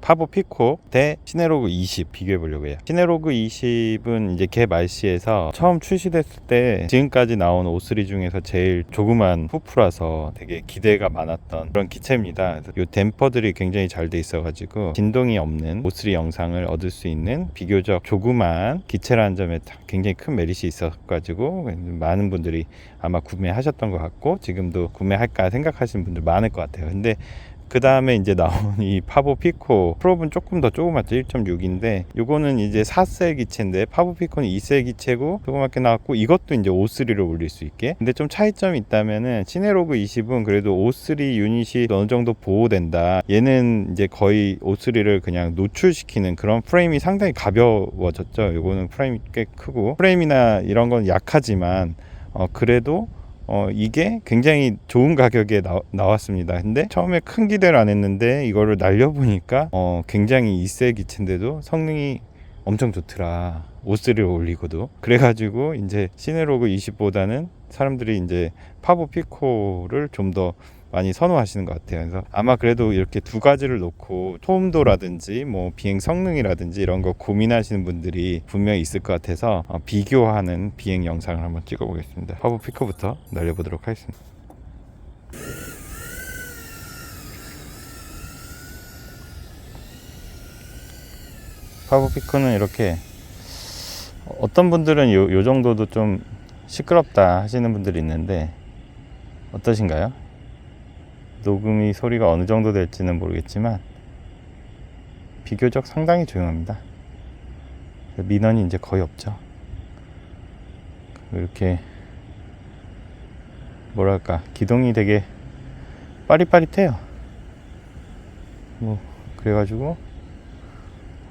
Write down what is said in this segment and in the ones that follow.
파보 피코 대 시네로그 20 비교해 보려고 해요. 시네로그 20은 이제 걔 말시에서 처음 출시됐을 때 지금까지 나온 O3 중에서 제일 조그만 후프라서 되게 기대가 많았던 그런 기체입니다. 그래서 이 댐퍼들이 굉장히 잘 돼 있어 가지고 진동이 없는 O3 영상을 얻을 수 있는 비교적 조그만 기체라는 점에 굉장히 큰 메리트이 있어 가지고 많은 분들이 아마 구매하셨던 것 같고 지금도 구매할까 생각하시는 분들 많을 것 같아요. 근데 그 다음에 이제 나온 이 파보 피코 프롭은 조금 더 조그맣죠. 1.6인데 요거는 이제 4셀 기체인데 파보 피코는 2셀 기체고 조그맣게 나왔고 이것도 이제 O3를 올릴 수 있게. 근데 좀 차이점이 있다면은 시네로그 20은 그래도 O3 유닛이 어느 정도 보호된다. 얘는 이제 거의 O3를 그냥 노출시키는 그런 프레임이 상당히 가벼워졌죠. 요거는 프레임이 꽤 크고 프레임이나 이런 건 약하지만 그래도 이게 굉장히 좋은 가격에 나왔습니다. 근데 처음에 큰 기대를 안 했는데 이거를 날려보니까 굉장히 2세 기체인데도 성능이 엄청 좋더라. O3를 올리고도. 그래가지고 이제 시네로그 20보다는 사람들이 이제 파보 피코를 좀 더 많이 선호하시는 것 같아요. 그래서 아마 그래도 이렇게 두 가지를 놓고 소음도라든지 뭐 비행 성능이라든지 이런 거 고민하시는 분들이 분명히 있을 것 같아서 비교하는 비행 영상을 한번 찍어 보겠습니다. 파보 피코부터 날려보도록 하겠습니다. 파보 피코는 이렇게 어떤 분들은 요 정도도 좀 시끄럽다 하시는 분들이 있는데 어떠신가요? 녹음이 소리가 어느 정도 될지는 모르겠지만 비교적 상당히 조용합니다. 민원이 이제 거의 없죠. 이렇게 뭐랄까 기동이 되게 빠릿빠릿해요. 뭐 그래가지고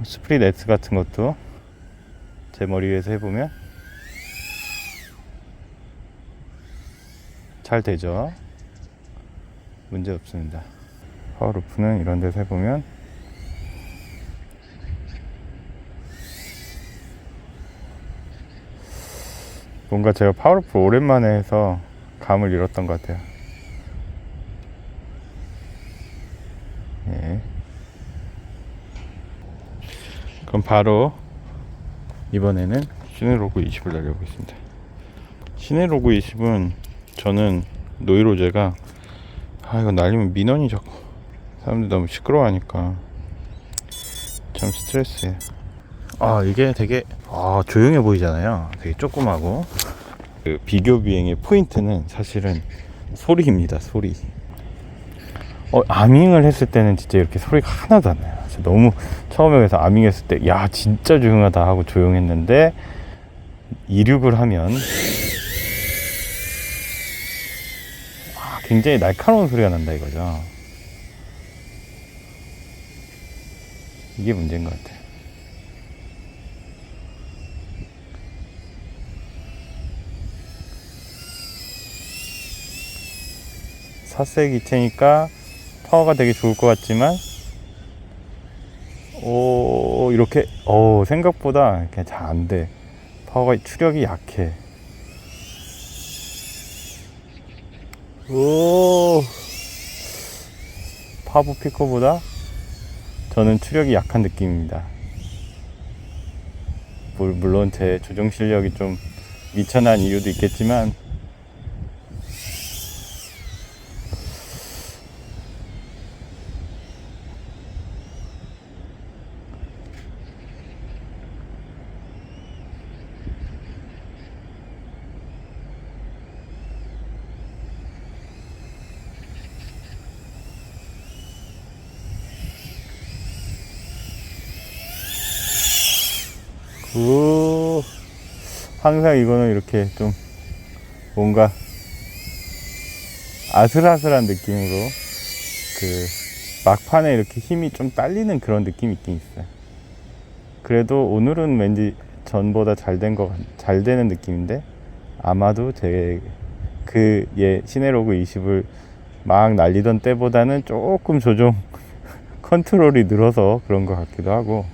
스프릿 S 같은 것도 제 머리 위에서 해보면 잘 되죠. 문제 없습니다. 파워루프는 이런 데서 해보면 뭔가 제가 파워루프 오랜만에 해서 감을 잃었던 것 같아요. 예. 그럼 바로 이번에는 시네로그 20을 날려보겠습니다. 시네로그 20은 저는 노이로제가 이거 날리면 민원이 자꾸 사람들 너무 시끄러워하니까 참 스트레스예요. 이게 되게 조용해 보이잖아요. 되게 조그마고 그 비교 비행의 포인트는 사실은 소리입니다. 소리. 아밍을 했을 때는 진짜 이렇게 소리가 하나도 안 나요. 너무 처음에 그래서 아밍 했을 때 야 진짜 조용하다 하고 조용했는데 이륙을 하면 굉장히 날카로운 소리가 난다 이거죠. 이게 문제인 것 같아요. 사세 기체니까 파워가 되게 좋을 것 같지만 이렇게 생각보다 이렇게 잘 안 돼. 파워가 추력이 약해. 파보 피코보다 저는 추력이 약한 느낌입니다. 물론 제 조종 실력이 좀 미천한 이유도 있겠지만 항상 이거는 이렇게 좀 뭔가 아슬아슬한 느낌으로 그 막판에 이렇게 힘이 좀 딸리는 그런 느낌이 있긴 있어요. 그래도 오늘은 왠지 전보다 잘 되는 느낌인데 아마도 시네로그 20을 막 날리던 때보다는 조금 조종 컨트롤이 늘어서 그런 것 같기도 하고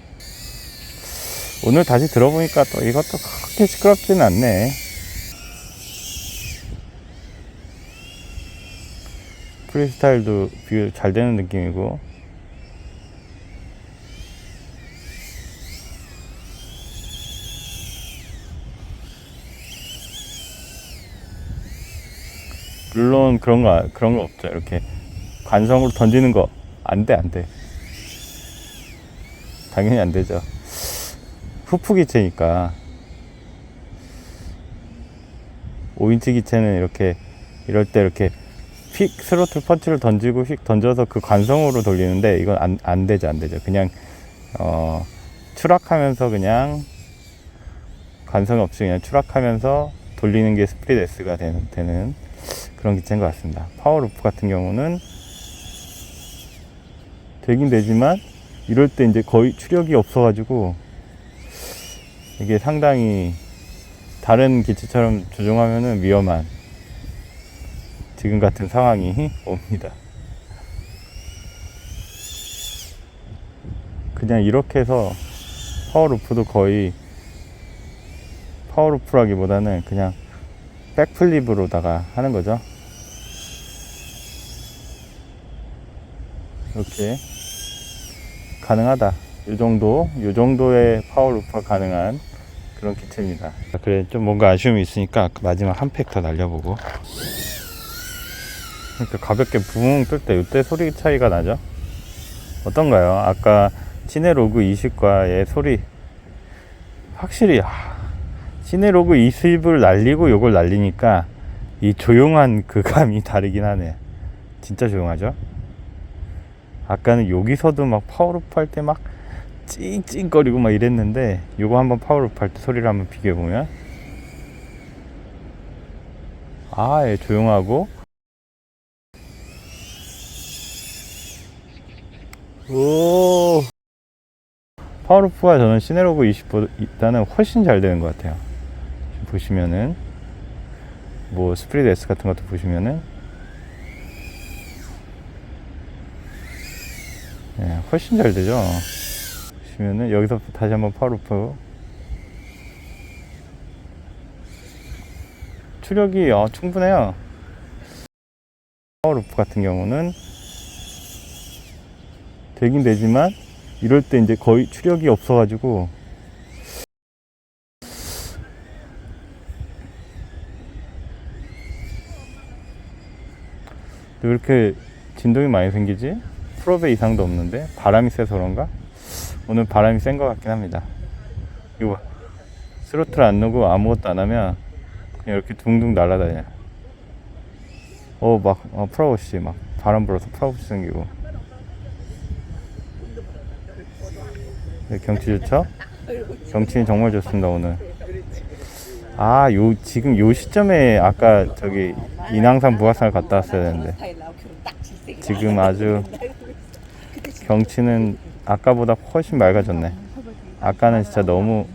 오늘 다시 들어보니까 또 이것도 그렇게 시끄럽지는 않네. 프리스타일도 잘 되는 느낌이고 물론 그런 거 없죠. 이렇게 관성으로 던지는 거 안 돼. 당연히 안 되죠. 후프 기체니까. 5인치 기체는 이렇게 이럴 때 이렇게 휙 스로틀 펀치를 던지고 휙 던져서 그 관성으로 돌리는데 이건 안 되죠. 그냥 추락하면서 그냥 관성이 없이 그냥 추락하면서 돌리는 게 스프릿 S가 되는 그런 기체인 것 같습니다. 파워루프 같은 경우는 되긴 되지만 이럴 때 이제 거의 추력이 없어가지고 이게 상당히 다른 기체처럼 조종하면은 위험한 지금 같은 상황이 옵니다. 그냥 이렇게 해서 파워루프도 거의 파워루프라기보다는 그냥 백플립으로다가 하는 거죠. 이렇게 가능하다. 요 정도의 파워루프가 가능한 그런 기체입니다. 그래, 좀 뭔가 아쉬움이 있으니까 마지막 한 팩 더 날려보고. 이렇게 가볍게 붕 뜰 때 이때 소리 차이가 나죠? 어떤가요? 아까 시네로그 20과의 소리 확실히 시네로그 20을 날리고 요걸 날리니까 이 조용한 그 감이 다르긴 하네. 진짜 조용하죠? 아까는 여기서도 막 파워루프 할 때 막 찡찡거리고 막 이랬는데 요거 한번 파워루프 할 때 소리를 한번 비교해보면 예, 조용하고 오, 파워루프가 저는 시네로그 20보다는 훨씬 잘 되는 것 같아요. 보시면은 뭐 스프릿 S 같은 것도 보시면은 훨씬 잘 되죠. 보시면은 여기서 다시 한번 파워루프 추력이 충분해요. 파워루프 같은 경우는 되긴 되지만 이럴 때 이제 거의 추력이 없어가지고 왜 이렇게 진동이 많이 생기지? 프로베 이상도 없는데 바람이 세서 그런가? 오늘 바람이 센 것 같긴 합니다. 이거 스로틀 안 넣고 아무것도 안 하면 그냥 이렇게 둥둥 날아다녀. 프라우시 막 바람 불어서 프라우시 생기고. 경치 좋죠? 경치는 정말 좋습니다. 오늘 지금 요 시점에 아까 저기 인왕산 북악산을 갔다 왔어야 되는데 지금 아주 경치는 아까보다 훨씬 맑아졌네. 아까는 진짜 너무